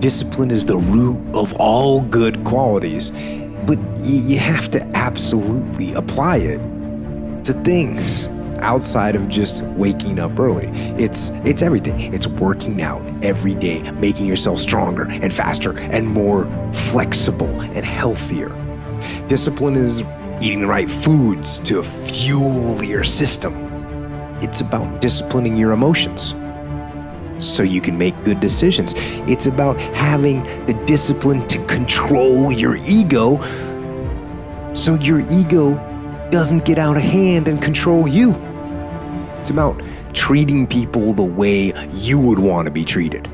Discipline is the root of all good qualities, but you have to absolutely apply it to things outside of just waking up early. It's everything. It's working out every day, making yourself stronger and faster and more flexible and healthier. Discipline is eating the right foods to fuel your system. It's about disciplining your emotions so you can make good decisions. It's about having the discipline to control your ego so your ego doesn't get out of hand and control you. It's about treating people the way you would want to be treated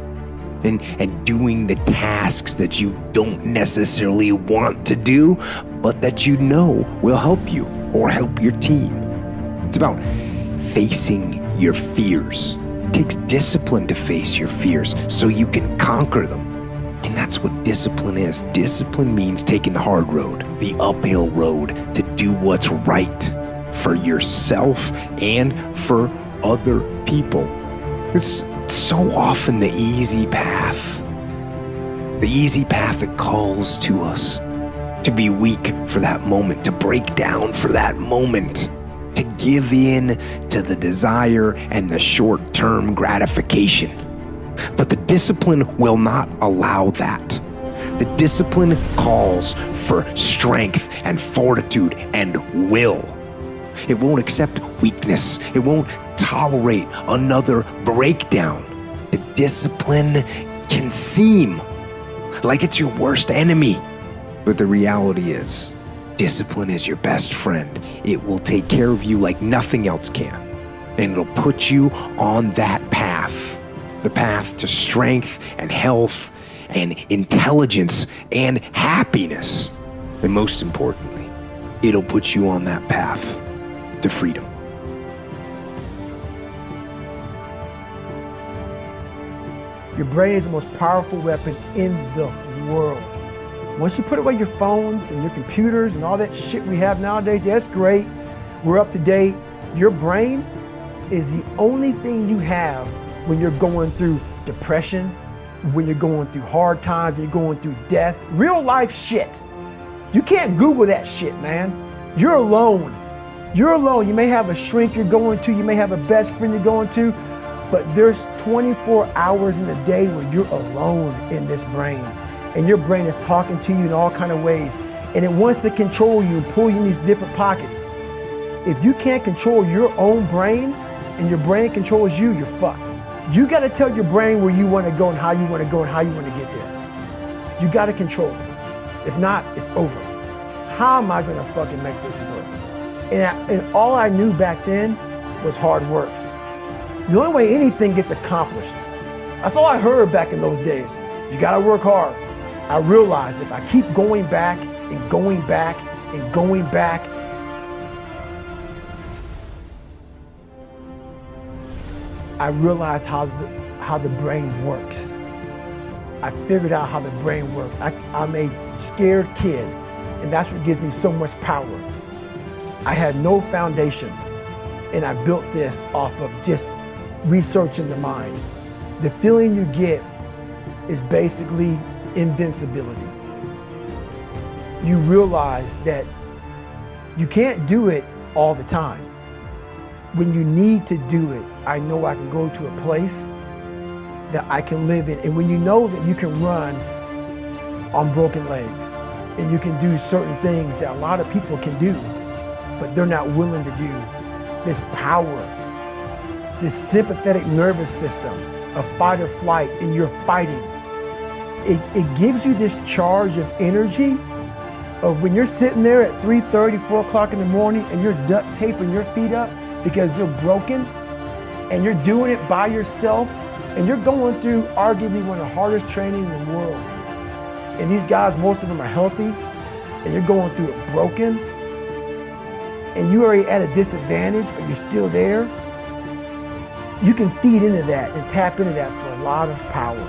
and doing the tasks that you don't necessarily want to do, but that you know will help you or help your team. It's about facing your fears. It takes discipline to face your fears so you can conquer them. And that's what discipline is. Discipline means taking the hard road, the uphill road, to do what's right for yourself and for other people. It's so often the easy path that calls to us to be weak for that moment, to break down for that moment, to give in to the desire and the short-term gratification. But the discipline will not allow that. The discipline calls for strength and fortitude and will. It won't accept weakness. It won't tolerate another breakdown. The discipline can seem like it's your worst enemy, but the reality is, discipline is your best friend. It will take care of you like nothing else can, and it'll put you on that path, the path to strength and health and intelligence and happiness. And most importantly, it'll put you on that path to freedom. Your brain is the most powerful weapon in the world. Once you put away your phones and your computers and all that shit we have nowadays, yeah, that's great. We're up to date. Your brain is the only thing you have when you're going through depression, when you're going through hard times, when you're going through death, real life shit. You can't Google that shit, man. You're alone. You're alone. You may have a shrink you're going to, you may have a best friend you're going to, but there's 24 hours in a day where you're alone in this brain. And your brain is talking to you in all kinds of ways. And it wants to control you and pull you in these different pockets. If you can't control your own brain and your brain controls you, you're fucked. You got to tell your brain where you want to go and how you want to go and how you want to get there. You got to control it. If not, it's over. How am I going to fucking make this work? And all I knew back then was hard work. The only way anything gets accomplished. That's all I heard back in those days. You got to work hard. I realized if I keep going back and going back and going back, I realized how the brain works. I figured out how the brain works. I'm a scared kid, and that's what gives me so much power. I had no foundation, and I built this off of just researching the mind. The feeling you get is basically invincibility. You realize that you can't do it all the time. When you need to do it, I know I can go to a place that I can live in. And when you know that you can run on broken legs and you can do certain things that a lot of people can do, but they're not willing to do, this power, this sympathetic nervous system of fight or flight, and you're fighting. It gives you this charge of energy of when you're sitting there at 3:30, 4 o'clock in the morning and you're duct taping your feet up because they're broken, and you're doing it by yourself, and you're going through arguably one of the hardest training in the world. And these guys, most of them are healthy, and you're going through it broken, and you're already at a disadvantage, but you're still there. You can feed into that and tap into that for a lot of power.